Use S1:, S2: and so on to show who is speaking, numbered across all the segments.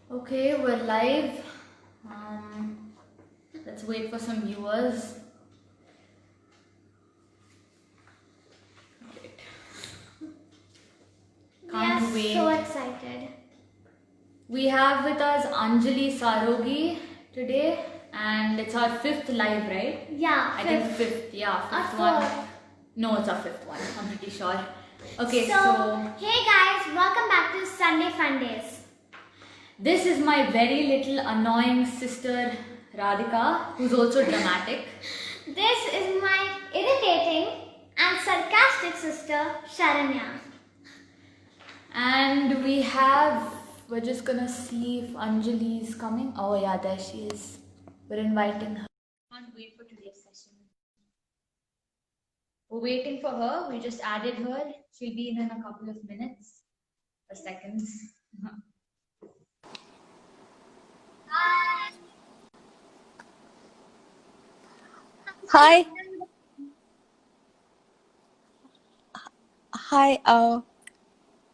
S1: Okay, we're live. Let's wait for some viewers. Wait.
S2: We are
S1: Can't wait.
S2: so excited.
S1: We have with us Anjali Saraogi today, and it's our fifth live, right?
S2: Yeah,
S1: I think fifth. Yeah, fifth
S2: Our
S1: one.
S2: fourth.
S1: No, it's our fifth one. I'm pretty sure. Okay,
S2: So, hey guys, welcome back to Sunday Fun Days.
S1: this is my very little annoying sister Radhika, who's also dramatic.
S2: This is my irritating and sarcastic sister Sharanya.
S1: And we're just gonna see if Anjali is coming. Oh yeah, there she is. We're inviting her. Can't wait for today's session. We're waiting for her. We just added her. She'll be in a couple of minutes or seconds.
S3: Hi. Hi.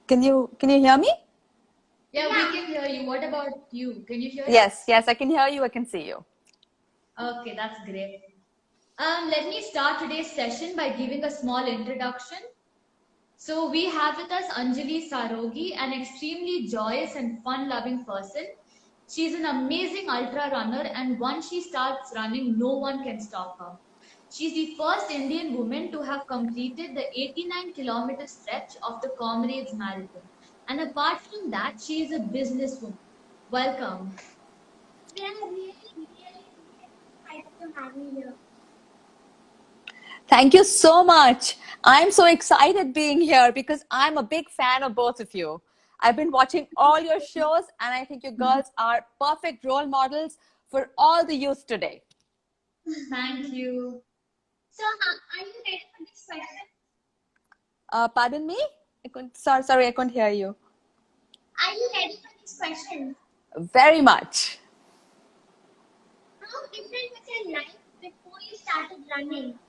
S3: Can you hear me?
S1: Yeah, we can hear you. What about you? Can you hear
S3: Yes,
S1: us?
S3: yes, I can hear you. I can see you.
S1: Okay, that's great. Let me start today's session by giving a small introduction. So we have with us Anjali Saraogi, an extremely joyous and fun-loving person. She's an amazing ultra runner, and once she starts running, no one can stop her. She's the first Indian woman to have completed the 89-kilometer stretch of the Comrades Marathon. And apart from that, she is a businesswoman. Welcome.
S2: We are really excited to have you here.
S3: Thank you so much. I'm so excited being here because I'm a big fan of both of you. I've been watching all your shows, and I think you girls are perfect role models for all the youth today.
S1: Thank you.
S2: So, are you ready for this question?
S3: Pardon me? Sorry, I couldn't hear you.
S2: Are you ready for this question?
S3: Very much.
S2: How different was your life before you started running?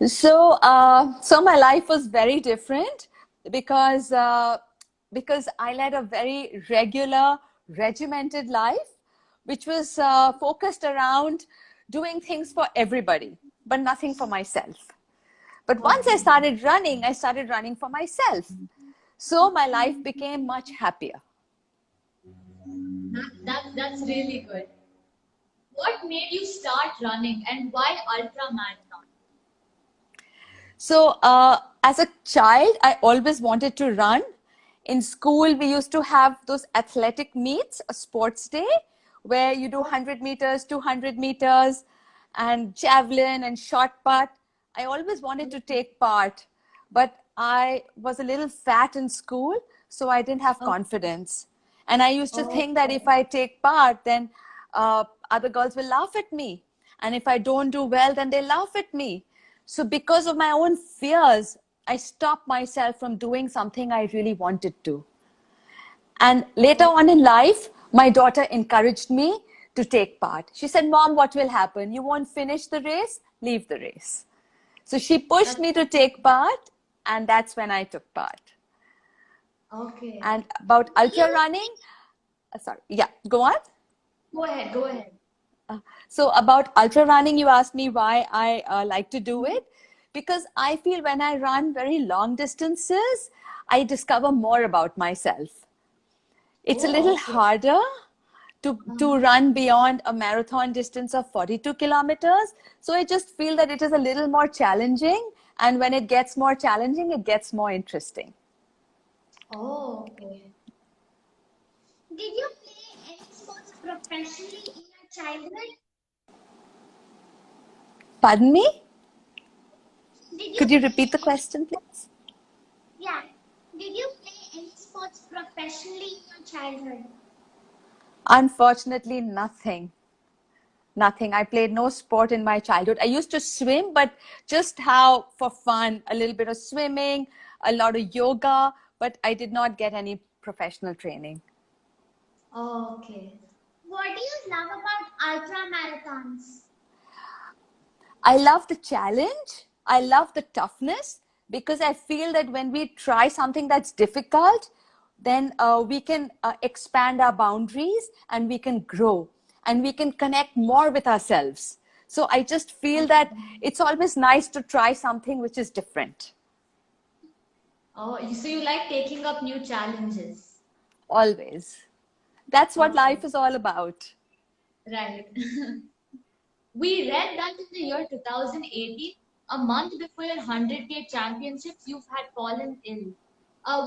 S3: So my life was very different because I led a very regular, regimented life, which was focused around doing things for everybody, but nothing for myself. But once I started running for myself. So my life became much happier.
S1: That's really good. What made you start running and why ultra marathon?
S3: So as a child, I always wanted to run. In school, we used to have those athletic meets, a sports day, where you do 100 meters, 200 meters, and javelin and shot put. I always wanted to take part, but I was a little fat in school, so I didn't have confidence. And I used to think that if I take part, then other girls will laugh at me. And if I don't do well, then they laugh at me. So, because of my own fears, I stopped myself from doing something I really wanted to. And later on in life, my daughter encouraged me to take part. She said, Mom, what will happen? You won't finish the race? Leave the race. So she pushed me to take part, and that's when I took part.
S1: Okay.
S3: And about ultra running, sorry, yeah, go on.
S1: Go ahead, go ahead.
S3: So about ultra running, you asked me why I like to do it. Because I feel when I run very long distances, I discover more about myself. It's a little harder to run beyond a marathon distance of 42 kilometers. So I just feel that it is a little more challenging. And when it gets more challenging, it gets more interesting.
S1: Oh, okay.
S2: Did you play any sports professionally in your childhood?
S3: Pardon me?
S2: Did you
S3: Could you
S2: play
S3: repeat the
S2: any
S3: question, please?
S2: Yeah. Did you play any sports professionally in your childhood?
S3: Unfortunately, nothing. Nothing. I played no sport in my childhood. I used to swim, but just how for fun, a little bit of swimming, a lot of yoga, but I did not get any professional training.
S1: Oh, okay.
S2: What do you love about ultra marathons?
S3: I love the challenge. I love the toughness because I feel that when we try something that's difficult, then we can expand our boundaries and we can grow and we can connect more with ourselves. So I just feel that it's always nice to try something which is different.
S1: Oh, so you like taking up new challenges.
S3: Always. That's what
S1: Okay,
S3: life is all about.
S1: right. We read that in the year 2018, a month before your 100K championships, you've had fallen ill.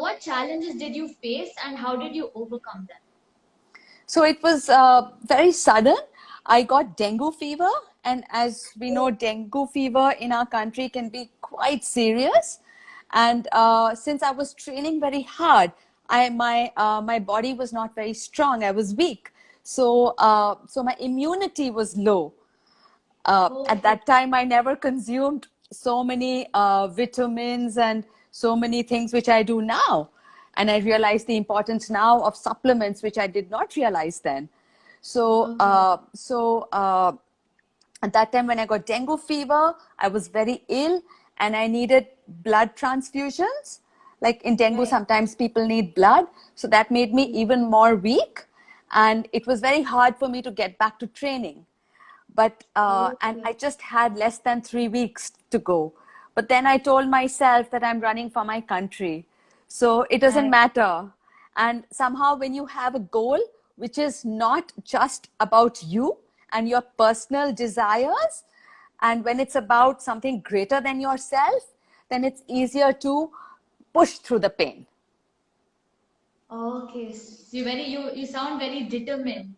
S1: What challenges did you face and how did you overcome them?
S3: So it was very sudden. I got dengue fever, and as we know, dengue fever in our country can be quite serious. And since I was training very hard, my body was not very strong. I was weak, so my immunity was low. At
S1: Okay,
S3: that time, I never consumed so many vitamins and so many things which I do now. And I realize the importance now of supplements, which I did not realize then. So,
S1: okay,
S3: at that time, when I got dengue fever, I was very ill and I needed blood transfusions. Like in dengue,
S1: right.
S3: sometimes people need blood. So that made me even more weak. And it was very hard for me to get back to training, but and
S1: Okay,
S3: I just had less than 3 weeks to go. But then I told myself that I'm running for my country, so it doesn't
S1: right.
S3: matter. And somehow when you have a goal which is not just about you and your personal desires, and when it's about something greater than yourself, then it's easier to push through the pain.
S1: Okay, so you sound very determined.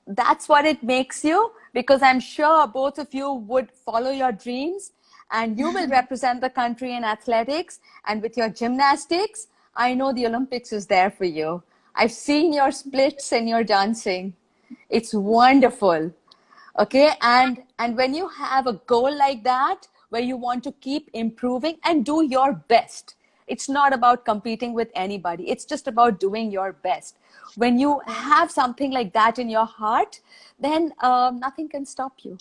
S3: That's what it makes you, because I'm sure both of you would follow your dreams and you will represent the country in athletics, and with your gymnastics, I know the Olympics is there for you. I've seen your splits and your dancing. It's wonderful. Okay, and when you have a goal like that where you want to keep improving and do your best, it's not about competing with anybody, it's just about doing your best. When you have something like that in your heart, then nothing can stop you.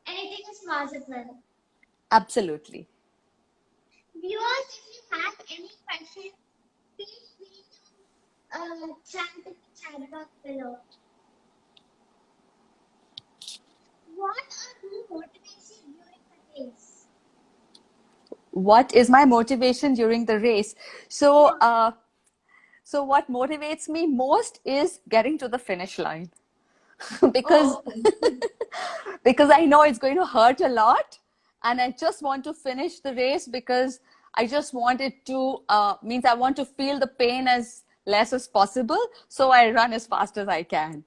S2: Anything is possible.
S3: Absolutely.
S2: Viewers, if you have any questions, feel free to chat in the chat box below. What or who motivates you during the race?
S3: What is my motivation during the race? so
S2: Yeah.
S3: uh, so what motivates me most is getting to the finish line. because
S1: Oh, okay.
S3: because I know it's going to hurt a lot, and I just want to finish the race because I just want it to means I want to feel the pain as less as possible, so I run as fast as I can.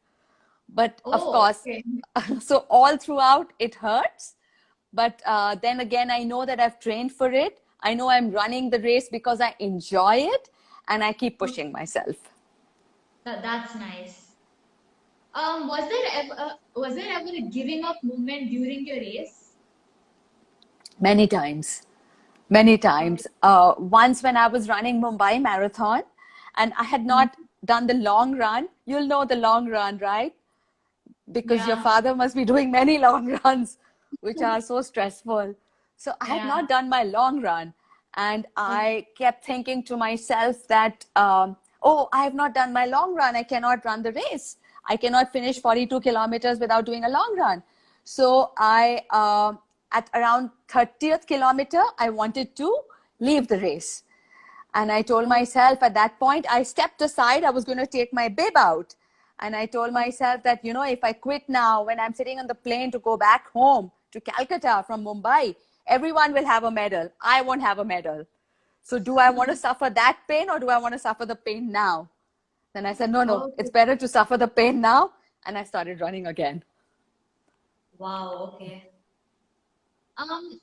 S3: But of
S1: Oh,
S3: course,
S1: okay.
S3: so all throughout it hurts, but then again I know that I've trained for it. I know I'm running the race because I enjoy it, and I keep pushing myself.
S1: That's nice. Was there ever a giving up moment during your race?
S3: Many times. Many
S1: Okay.
S3: times. Once when I was running Mumbai Marathon and I had
S1: Mhm.
S3: not done the long run. You'll know the long run, right? Because your
S1: Yeah.
S3: father must be doing many long runs, which are so stressful. So I had
S1: Yeah.
S3: not done my long run. And
S1: Okay.
S3: I kept thinking to myself that, oh, I have not done my long run. I cannot run the race. I cannot finish 42 kilometers without doing a long run. So at around 30th kilometer, I wanted to leave the race. And I told
S1: Oh,
S3: myself at that point, I stepped aside, I was going to take my bib out. And I told
S1: oh,
S3: myself that, if I quit now, when I'm sitting on the plane to go back home to Calcutta from Mumbai, everyone will have a medal. I won't have a medal. So do I want to suffer that pain or do I want to suffer the pain now? Then I said, no, no, it's
S1: okay.
S3: better to suffer the pain now. And I started running again.
S1: Wow, okay.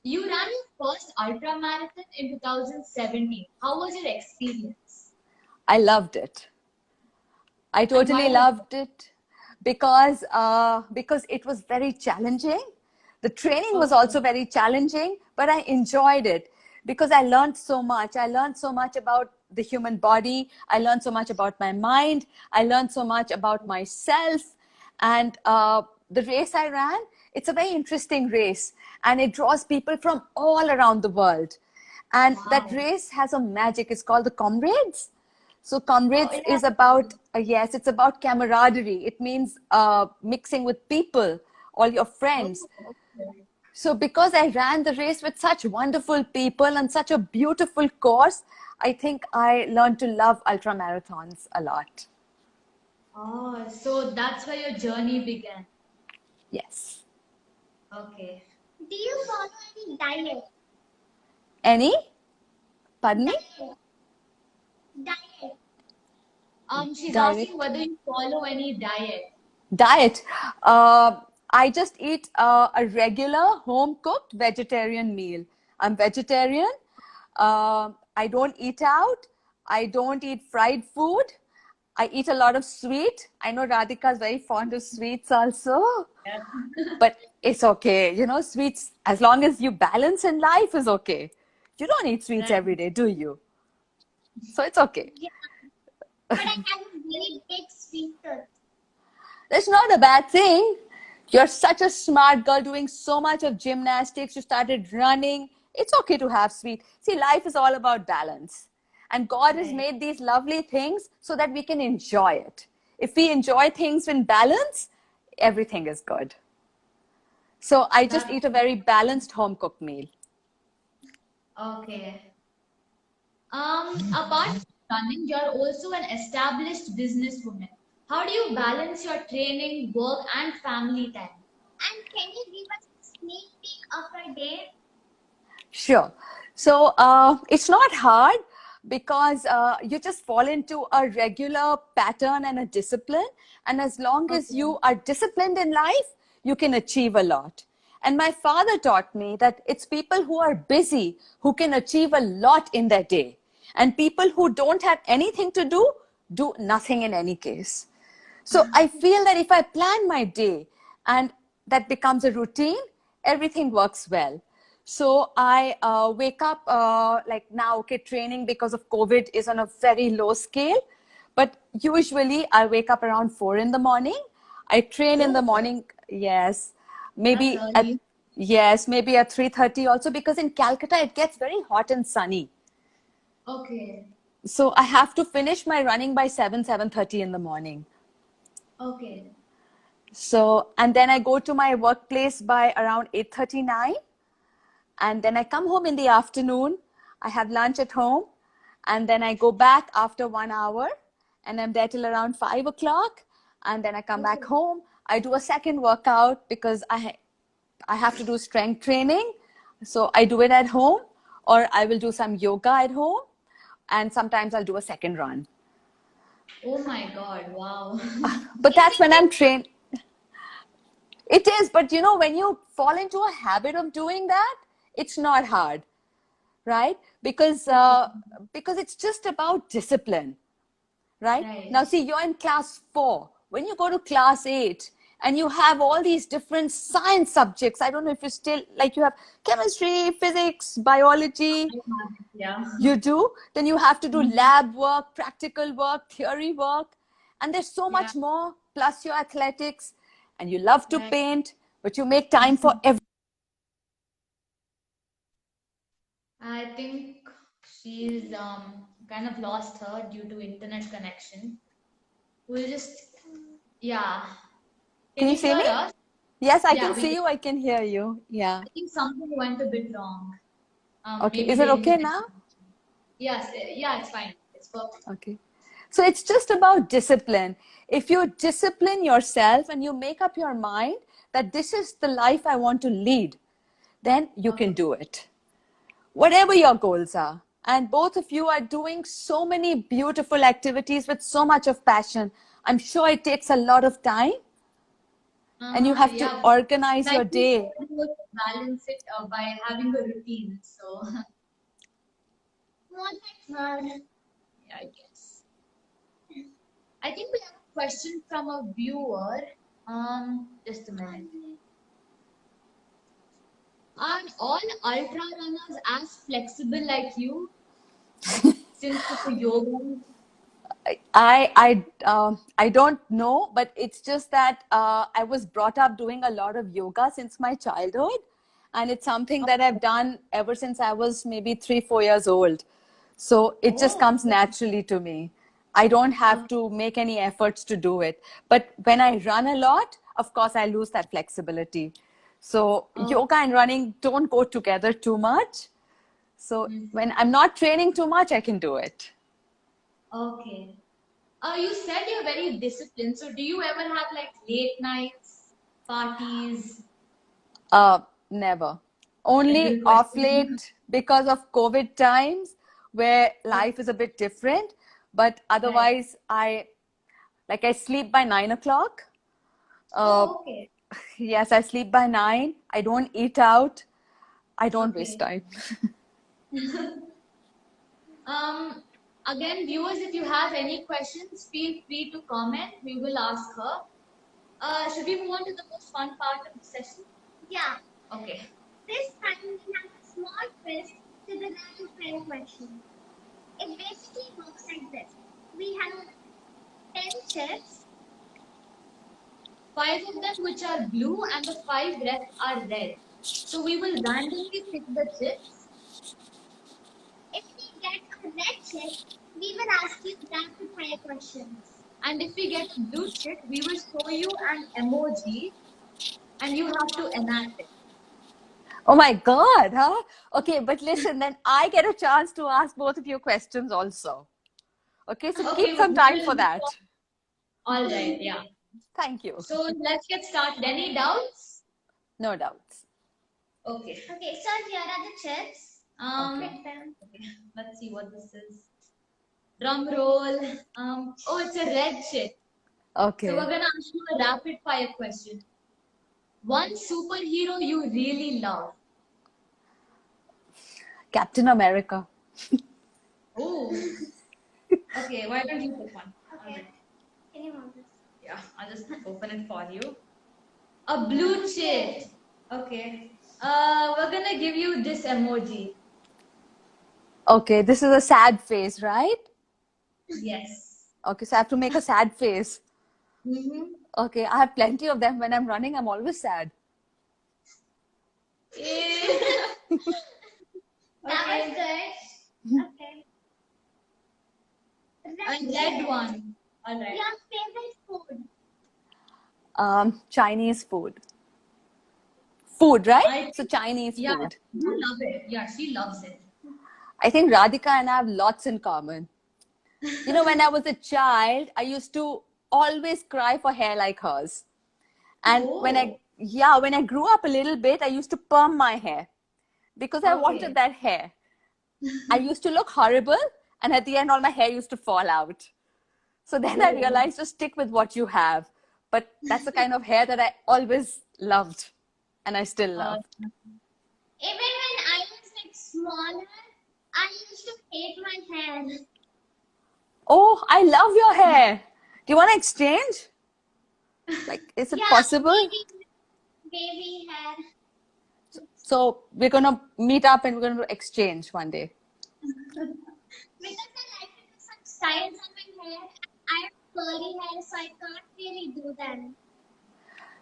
S1: You ran your first ultra marathon in 2017. How was your experience?
S3: I loved it. I
S1: And why
S3: totally
S1: was
S3: loved it because it was very challenging. The training was
S1: okay?
S3: also very challenging, but I enjoyed it because I learned so much. I learned so much about the human body. I learned so much about my mind. I learned so much about myself. And the race I ran, it's a very interesting race, and it draws people from all around the world. And that
S1: Wow.
S3: race has a magic. It's called the Comrades. So
S1: Oh,
S3: Comrades
S1: yeah.
S3: is about, yes, it's about camaraderie. It means mixing with people, all your
S1: Oh,
S3: friends.
S1: okay.
S3: So because I ran the race with such wonderful people and such a beautiful course, I think I learned to love ultra marathons a lot.
S1: Oh, so that's where your journey began.
S3: Yes.
S1: Okay.
S2: Do you follow any diet?
S3: Any? Pardon me?
S2: Diet. Diet.
S1: She's asking
S3: Direct.
S1: whether you follow any diet.
S3: Diet. I just eat a regular home cooked vegetarian meal. I'm vegetarian. I don't eat out. I don't eat fried food. I eat a lot of sweet. I know Radhika is very fond of sweets also,
S1: Yeah.
S3: but it's okay. You know, sweets, as long as you balance in life, is okay. You don't eat sweets
S1: Right.
S3: every day, do you? So it's okay.
S2: Yeah. But I have a very big sweet tooth.
S3: That's not a bad thing. You're such a smart girl doing so much of gymnastics. You started running. It's okay to have sweet. See, life is all about balance. And God has
S1: Right.
S3: made these lovely things so that we can enjoy it. If we enjoy things in balance, everything is good. So I just
S1: That's
S3: eat a very balanced home cooked meal.
S1: okay. Apart from running, you're also an established businesswoman. How do you balance your training, work, and family time?
S2: And can you give us a sneak peek of a day?
S3: Sure. So it's not hard because you just fall into a regular pattern and a discipline. And as long as
S1: Okay.
S3: you are disciplined in life, you can achieve a lot. And my father taught me that it's people who are busy who can achieve a lot in their day. And people who don't have anything to do nothing in any case. So I feel that if I plan my day and that becomes a routine, everything works well. So I wake up like now, okay, training because of COVID is on a very low scale. But usually I wake up around 4 in the morning. I train in the
S1: Oh,
S3: morning, yes,
S1: that's
S3: maybe at
S1: early.
S3: yes, maybe at 3:30 also because in Calcutta it gets very hot and sunny.
S1: Okay.
S3: So I have to finish my running by 7:30 in the morning.
S1: Okay.
S3: So, and then I go to my workplace by around 8:39, and then I come home in the afternoon. I have lunch at home, and then I go back after 1 hour, and I'm there till around 5 o'clock, and then I come back
S1: Okay.
S3: home. I do a second workout because I have to do strength training, so I do it at home, or I will do some yoga at home, and sometimes I'll do a second run.
S1: Oh my God. Wow.
S3: But
S2: Is
S3: that's
S2: it
S3: when I'm
S2: difficult?
S3: trained. It is, but you know, when you fall into a habit of doing that, it's not hard, right?
S1: Okay.
S3: Because it's just about discipline, right?
S1: Right.
S3: Now, see, you're in class 4. When you go to class 8 and you have all these different science subjects, I don't know if you still like you have chemistry, physics, biology,
S1: I have it, yeah.
S3: you do, then you have to do
S1: Mhm.
S3: lab work, practical work, theory work, and there's so
S1: Yeah.
S3: much more, plus your athletics, and you love to
S1: Right.
S3: paint, but you make time for everything.
S1: I think she's kind of lost her due to internet connection. We'll just yeah. Can
S3: Can you
S1: you
S3: see
S1: hear
S3: me?
S1: us?
S3: Yes, I can
S1: Yeah, we
S3: see
S1: can.
S3: you. I can hear you. Yeah.
S1: I think something went a bit wrong.
S3: Okay.
S1: Maybe
S3: Is
S1: the
S3: it okay
S1: internet.
S3: now?
S1: Yes, yeah, it's fine. It's perfect.
S3: Okay. So it's just about discipline. If you discipline yourself and you make up your mind that this is the life I want to lead, then you can
S1: Okay.
S3: do it. Whatever your goals are. And both of you are doing so many beautiful activities with so much of passion. I'm sure it takes a lot of time and you have to
S1: Yeah,
S3: organize
S1: like
S3: your
S1: you
S3: day.
S1: told, you balance it by having a routine. So
S2: Not that hard.
S1: yeah, I guess. I think we have a question from a viewer. Just a minute. Are all ultra runners as flexible like you? Since it's a yoga.
S3: I don't know, but it's just that I was brought up doing a lot of yoga since my childhood, and it's something that I've done ever since I was maybe 3-4 years old. So it just
S1: Oh,
S3: comes naturally to me. I don't have to make any efforts to do it. But when I run a lot, of course, I lose that flexibility. So yoga and running don't go together too much. So when I'm not training too much, I can do it.
S1: okay. You said you're very disciplined. So do you ever have like late nights, parties?
S3: Never.
S1: A
S3: Only
S1: good
S3: off
S1: question.
S3: late because of COVID times where life is a bit different. But
S1: Right.
S3: otherwise, I sleep by 9 o'clock. Uh,
S1: Oh, okay.
S3: yes, I sleep by 9. I don't eat out. I don't waste
S1: Okay.
S3: time.
S1: Um, Again, viewers, if you have any questions, feel free to comment. We will ask her. Should we move on to the most fun part of the session?
S2: Yeah.
S1: Okay.
S2: This time we have a small twist to the rapid fire question. It basically works like this. We have 10 chips.
S1: 5 of them which are blue and the 5 rest are red. So we will randomly pick the chips.
S2: If we get a red chip, we will ask you rapid fire questions.
S1: And if we get a blue chip, we will show you an emoji and you have to enact it.
S3: Oh my God, huh? Okay, but listen, then I get a chance to ask both of you questions also. Okay, so keep
S1: Okay,
S3: some time for that.
S1: all right, yeah.
S3: Thank you.
S1: So let's get started. Any doubts?
S3: No doubts.
S1: Okay.
S2: Okay, so here are the chips.
S1: Okay. Let's see what this is. Drum roll. Oh, it's a red chip. So we're
S3: Okay.
S1: gonna ask you a rapid fire question. One superhero you really love.
S3: Captain America.
S1: Oh. Okay, why don't you pick one?
S2: Okay. Can you hold this?
S1: Yeah, I'll just open it for you. A blue chip. Okay. We're gonna give you this emoji.
S3: Okay, this is a sad face, right?
S1: Yes.
S3: Okay, so I have to make a sad face.
S1: Mm-hmm.
S3: Okay, I have plenty of them. When I'm running, I'm always sad.
S2: That was good. Okay.
S1: A red one. All right.
S2: Your favorite food?
S3: Chinese food. Food, right?
S1: I
S3: So Chinese
S1: Yeah,
S3: food.
S1: you love it. Yeah, she loves it.
S3: I think Radhika and I have lots in common. You know, when I was a child, I used to always cry for hair like hers. And
S1: Oh,
S3: when I grew up a little bit, I used to perm my hair because I wanted
S1: okay.
S3: that hair. I used to look horrible, and at the end, all my hair used to fall out. So then I
S1: Oh,
S3: realized to stick with what you have. But that's the kind of hair that I always loved, and I still love.
S2: Even when I was like smaller, I used to hate my hair.
S3: Oh, I love your hair. Do you want to exchange? Like, is it
S2: Yeah,
S3: possible?
S2: baby hair.
S3: So we're gonna meet up and we're gonna exchange one day.
S2: Because I like to do some styles on my hair. I have curly hair, so I can't really do them.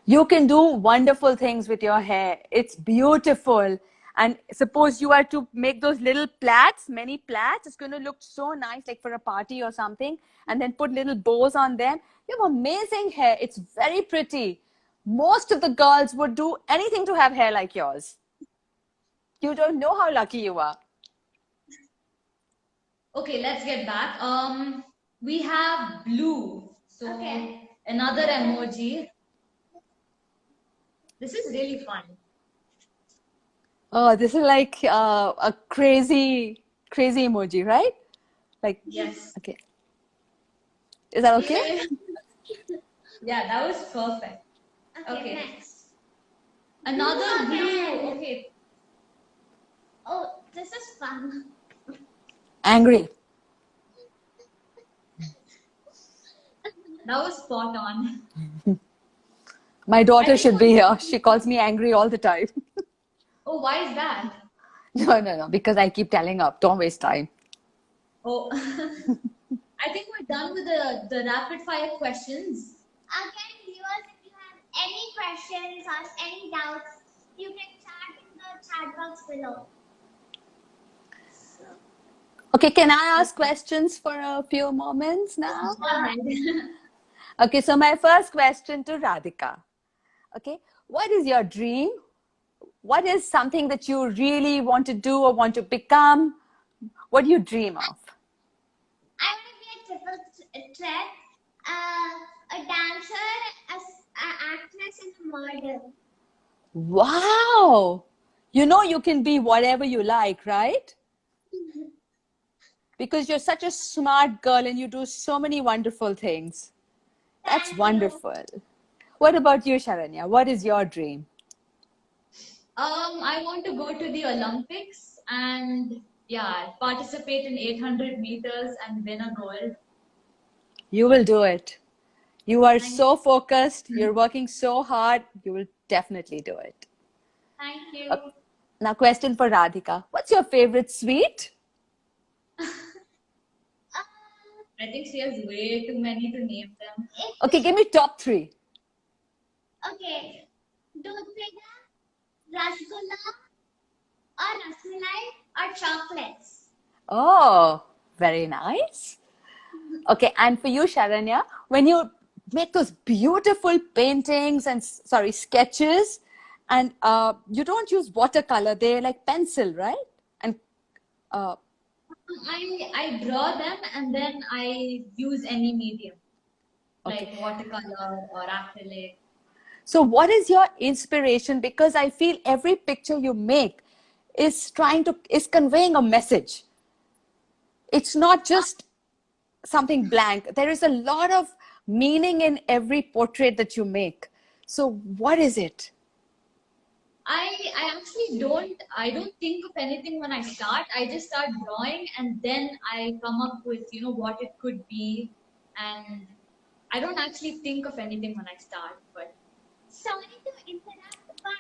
S3: You can do wonderful things with your hair. It's beautiful. And suppose you are to make those little plaits, many plaits, it's going to look so nice, like for a party or something, and then put little bows on them. You have amazing hair. It's very pretty. Most of the girls would do anything to have hair like yours. You don't know how lucky you are.
S1: okay, let's get back. We have blue. So
S2: Okay.
S1: another emoji. This is really fun.
S3: Oh, this is like a crazy, crazy emoji, right? Like,
S1: Yes.
S3: okay. Is that okay?
S1: Yeah, that was perfect. Okay.
S2: Next.
S1: Another
S2: Blue
S1: blue.
S2: again.
S1: Okay.
S2: Oh, this is fun.
S3: Angry.
S1: That was spot on.
S3: My
S1: I
S3: daughter
S1: think
S3: should be here. She calls me angry all the time.
S1: Oh, why is that?
S3: No, because I keep telling her, don't waste time.
S1: Oh, I think we're done with the rapid fire questions.
S2: Again, viewers, if you have any questions or any doubts, you can chat in the chat box below.
S3: Okay, can I ask questions for a few moments now?
S1: Go ahead.
S3: Okay, so my first question to Radhika. Okay, what is your dream? What is something that you really want to do or want to become? What do you dream of?
S2: I want to be a triple threat, a dancer, an actress, and a model.
S3: Wow! You know you can be whatever you like, right? Because you're such a smart girl and you do so many wonderful things. That's
S2: Thank you.
S3: wonderful. What about you, Sharanya? What is your dream?
S1: I want to go to the Olympics and yeah, participate in 800 meters and win a gold.
S3: You will do it. You are
S1: Thank
S3: so focused. You're working so hard. You will definitely do it.
S1: Thank
S3: Uh,
S1: you.
S3: Now, question for Radhika. What's your favorite sweet?
S1: I think she has way too many to name them.
S3: Okay, give me top three.
S2: Okay, दूध पेड़ा, rasgulla, or rasmalai, or chocolates.
S3: Oh, very nice. Okay, and for you, Sharanya, when you make those beautiful paintings and sorry, sketches, and you don't use watercolor, they're like pencil, right? And uh,
S1: I draw them and then I use any medium
S3: okay,
S1: like watercolor or acrylic.
S3: so what is your inspiration? Because I feel every picture you make is conveying a message. It's not just something blank. There is a lot of meaning in every portrait that you make. So what is it?
S1: I actually don't think of anything when I start. I just start drawing and then I come up with, what it could be. And I don't actually think of anything when I start, but
S2: Sorry to interrupt, but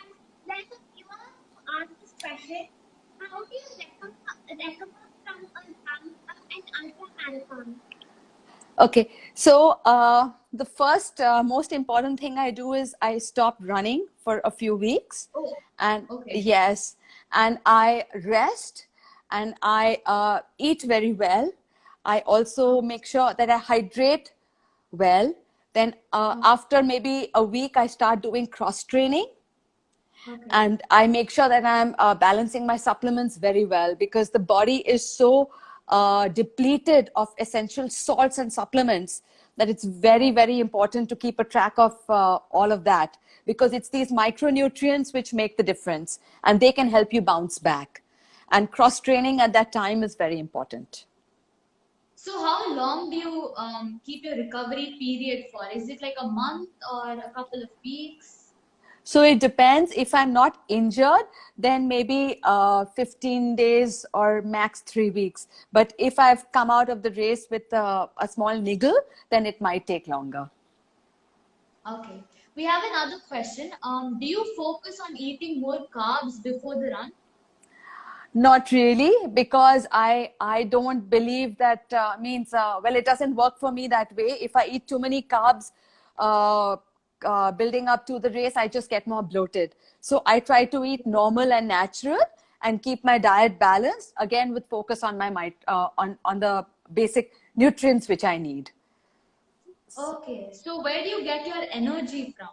S2: there's a viewer who asked this question. How do you recover from an ultra marathon?
S3: Okay, so the first most important thing I do is I stop running for a few weeks,
S1: oh,
S3: and
S1: okay.
S3: yes, and I rest and I eat very well. I also make sure that I hydrate well. Then after maybe a week, I start doing cross training,
S1: Okay.
S3: and I make sure that I'm balancing my supplements very well because the body is so depleted of essential salts and supplements that it's very, very important to keep a track of all of that because it's these micronutrients which make the difference and they can help you bounce back. And cross training at that time is very important.
S1: So how long do you keep your recovery period for? Is it like a month or a couple of weeks?
S3: So it depends. If I'm not injured, then maybe 15 days or max 3 weeks. But if I've come out of the race with a small niggle, then it might take longer.
S1: Okay. We have another question. Do you focus on eating more carbs before the run?
S3: Not really, because I don't believe that means well, it doesn't work for me that way. If I eat too many carbs, uh, building up to the race, I just get more bloated. So I try to eat normal and natural and keep my diet balanced. Again, with focus on on the basic nutrients which I need.
S1: Okay. So where do you get your energy from?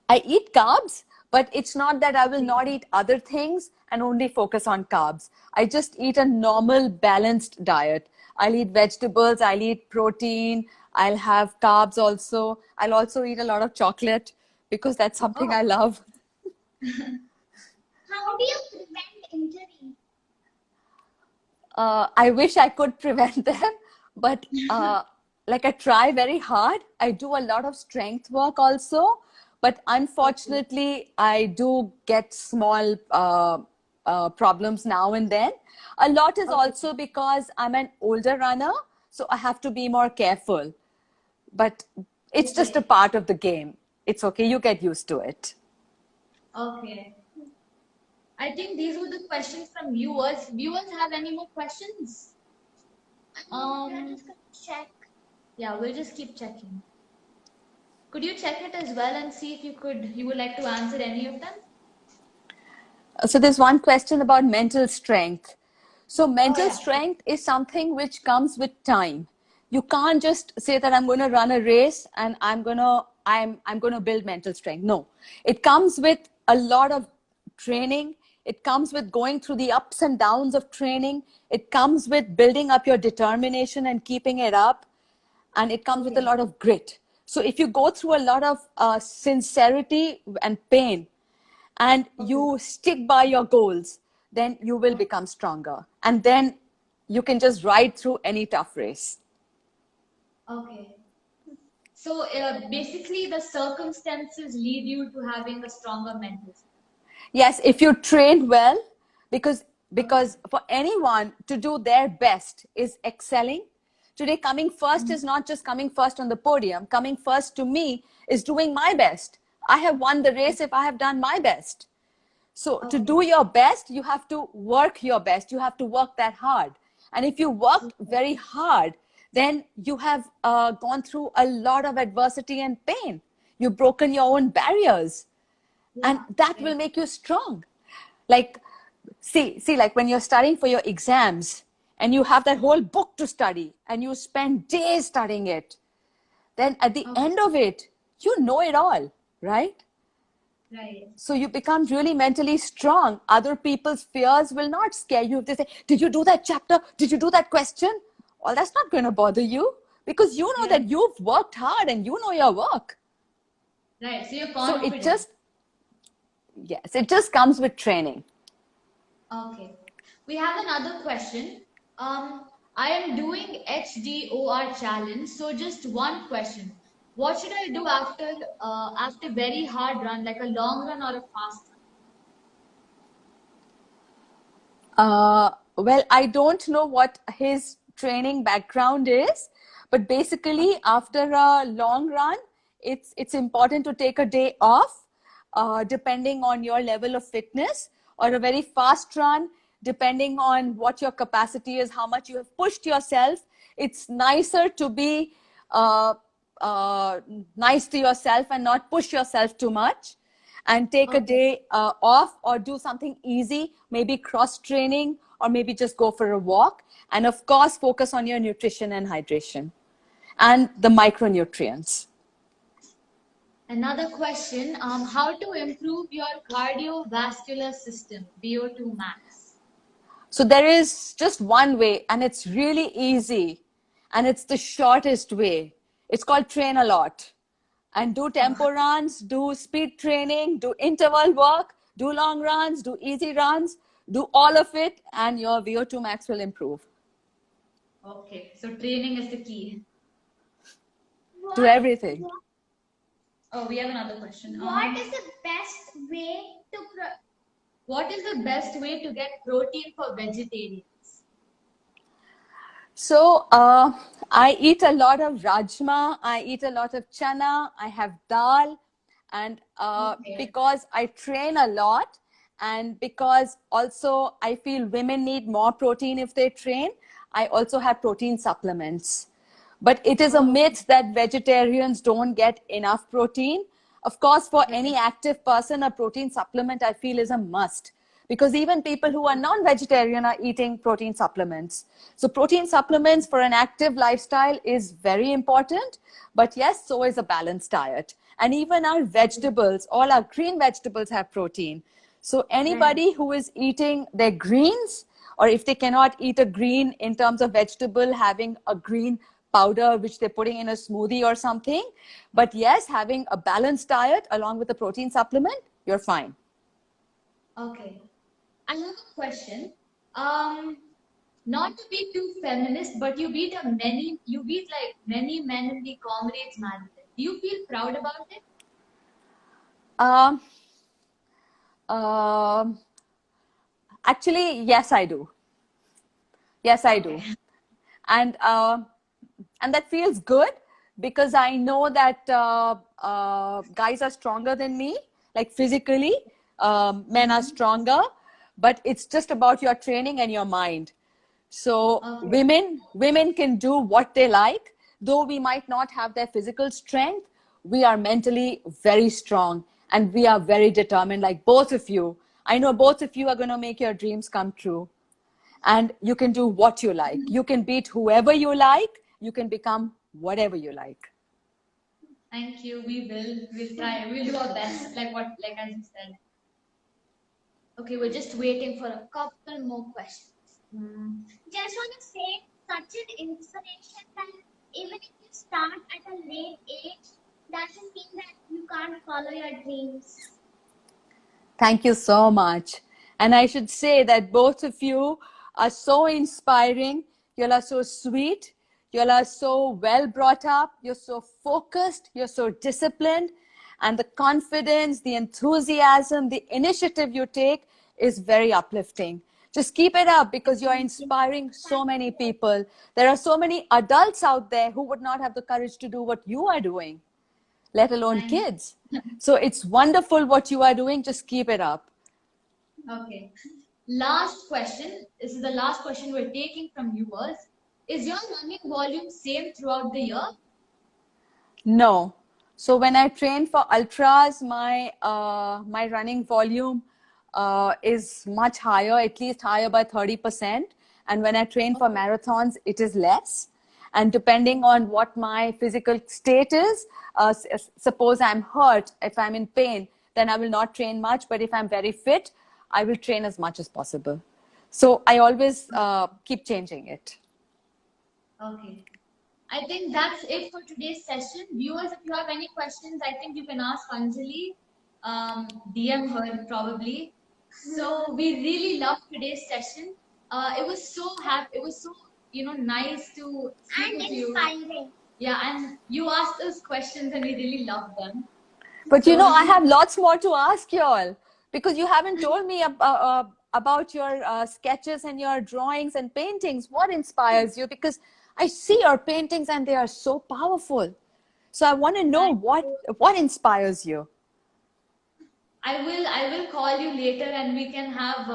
S3: I eat carbs, but it's not that I will
S1: Okay.
S3: not eat other things and only focus on carbs. I just eat a normal, balanced diet. I'll eat vegetables, I'll eat protein, I'll have carbs also. I'll also eat a lot of chocolate because that's something
S1: Oh,
S3: I love.
S2: How do you prevent injury?
S3: I wish I could prevent them, but like I try very hard. I do a lot of strength work also, but
S1: okay.
S3: unfortunately, I do get small problems now and then. A lot is
S1: Okay.
S3: also because I'm an older runner, so I have to be more careful. But it's just a
S1: Okay.
S3: part of the game. It's okay, you get used to it.
S1: Okay. I think these were the questions from viewers. Viewers have any more questions?
S2: We're
S1: Um,
S2: just gonna check.
S1: yeah, we'll just keep checking. Could you check it as well and see if you would like to answer any of them?
S3: So there's one question about mental strength. So
S1: Oh
S3: mental
S1: yeah.
S3: strength is something which comes with time. You can't just say that I'm going to run a race and I'm going to build mental strength. No, it comes with a lot of training. It comes with going through the ups and downs of training. It comes with building up your determination and keeping it up, and it comes with a
S1: Okay.
S3: lot of grit. So if you go through a lot of sincerity and pain, and
S1: Okay.
S3: you stick by your goals, then you will become stronger. And then you can just ride through any tough race.
S1: Okay. So basically, the circumstances lead you to having a stronger mental strength.
S3: Yes, if you train well, because
S1: Okay.
S3: because for anyone to do their best is excelling. Today, coming first
S1: Mhm.
S3: is not just coming first on the podium. Coming first to me is doing my best. I have won the race if I have done my best. So to
S1: Okay.
S3: do your best, you have to work your best. You have to work that hard. And if you worked
S1: Okay.
S3: very hard, then you have gone through a lot of adversity and pain. You've broken your own barriers, and
S1: Yeah.
S3: that will
S1: Right.
S3: make you strong. Like, see, like when you're studying for your exams and you have that whole book to study and you spend days studying it, then at the
S1: Okay.
S3: end of it, you know it all, right?
S1: Right.
S3: So you become really mentally strong. Other people's fears will not scare you. If they say, did you do that chapter? Did you do that question? Well, that's not going to bother you, because you know
S1: Yeah.
S3: that you've worked hard and you know your work.
S1: Right. So you're
S3: So it
S1: confident.
S3: just, yes, it just comes with training.
S1: Okay. We have another question. I am doing HDOR challenge. So just one question. What should I do after very hard run, like a long run or a fast
S3: Well, I don't know what his training background is, but
S1: run?
S3: basically, after a long run, it's important to take a day off, depending on your level of fitness, or a very fast run, depending on what your capacity is, how much you have pushed yourself. It's nicer to be uh, uh, nice to yourself and not push yourself too much, and take a
S1: Okay.
S3: day off, or do something easy, maybe cross training, or maybe just go for a walk. And of course, focus on your nutrition and hydration and the micronutrients.
S1: Another question. How to improve your cardiovascular system, VO2 max?
S3: So there is just one way, and it's really easy, and it's the shortest way. It's called train a lot. And do
S1: Oh,
S3: tempo runs, do speed training, do interval work, do long runs, do easy runs, do all of it, and your VO2 max will improve.
S1: okay. So training is the key.
S3: Do
S2: What
S3: everything.
S2: what
S1: Oh, we have another question.
S2: what is the best way to
S1: What is the best way to get protein for vegetarians?
S3: So I eat a lot of rajma, I eat a lot of chana, I have dal, and
S1: Okay.
S3: because I train a lot, and because also I feel women need more protein if they train, I also have protein supplements. But it is a
S1: Okay.
S3: myth that vegetarians don't get enough protein. Of course, for
S1: Right.
S3: any active person, a protein supplement I feel is a must, because even people who are non-vegetarian are eating protein supplements. So protein supplements for an active lifestyle is very important. But yes, so is a balanced diet. And even our vegetables, all our green vegetables have protein. So
S1: Right.
S3: anybody who is eating their greens, or if they cannot eat a green in terms of vegetable, having a green powder which they're putting in a smoothie or something. But yes, having a balanced diet along with a protein supplement, you're fine.
S1: Okay. I have a question. Um, Not to be too feminist, but you beat like many men in the comrades marathon. Do you feel proud about it?
S3: Um, um, Actually, yes, I do. Yes, I
S1: Okay.
S3: do. And that feels good, because I know that guys are stronger than me, like physically. Men are
S1: Mm-hmm.
S3: stronger, but it's just about your training and your mind. So
S1: Okay.
S3: women can do what they like, though we might not have their physical strength. We are mentally very strong, and we are very determined, like both of you. I know both of you are going to make your dreams come true. And you can do what you like. You can beat whoever you like. You can become whatever you like.
S1: Thank you. We will. We'll try. We'll do our best, like as you said. Okay, we're just waiting for a couple more questions.
S2: Just want to say, such an inspiration that even if you start at a late age, doesn't mean that you can't follow your dreams.
S3: Thank you so much. And I should say that both of you are so inspiring. You all are so sweet. You all are so well brought up. You're so focused. You're so disciplined. And the confidence, the enthusiasm, the initiative you take is very uplifting. Just keep it up because you're inspiring so many people. There are so many adults out there who would not have the courage to do what you are doing, let alone kids. So it's wonderful what you are doing. Just keep it up.
S1: Okay. Last question. This is the last question we're taking from viewers. Is your running volume same throughout the year?
S3: No. So when I train for ultras, my running volume is much higher, at least higher by 30%. And when I train for marathons, it is less. And depending on what my physical state is, suppose I'm hurt, if I'm in pain, then I will not train much. But if I'm very fit, I will train as much as possible. So I always keep changing it.
S1: Okay. I think that's it for today's session. Viewers, if you have any questions, I think you can ask Anjali. DM her probably. So we really loved today's session. It was so happy. It was so nice to speak
S2: And
S1: with you.
S2: inspiring.
S1: Yeah, and you asked us questions, and we really loved them.
S3: But I have lots more to ask you all because you haven't told me about your sketches and your drawings and paintings. What inspires you? Because I see your paintings and they are so powerful. So I want to know what inspires you.
S1: I will call you later, and we can have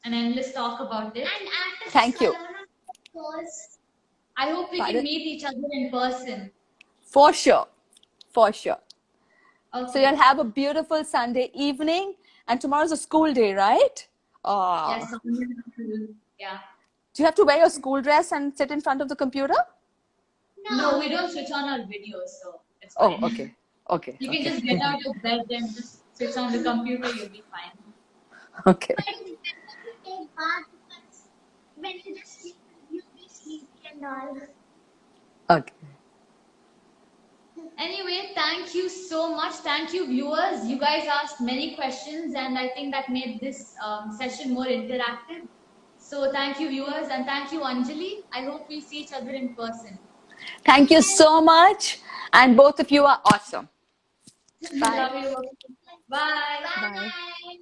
S1: an endless talk about it.
S2: And after
S3: Thank you.
S2: course,
S1: I hope we
S3: Pardon?
S1: can meet each other in person.
S3: For sure. For sure.
S1: Okay.
S3: So you'll have a beautiful Sunday evening, and tomorrow's a school day, right?
S1: Yes. Yeah.
S3: Do you have to wear your school dress and sit in front of the computer?
S1: No, we don't switch on our videos, so it's
S3: Oh,
S1: fine.
S3: okay. Okay.
S1: You can just get out of bed and just switch on the computer, you'll be fine.
S3: Okay.
S2: but it's better to take bath because when you just sleep, you'll be sleepy and all.
S3: Okay.
S1: Anyway, thank you so much. Thank you, viewers. You guys asked many questions, and I think that made this session more interactive. So thank you, viewers, and thank you, Anjali. I hope we see each other in person.
S3: Thank you so much. And both of you are awesome. Bye.
S1: Love you. Bye.
S3: Bye.
S2: Bye.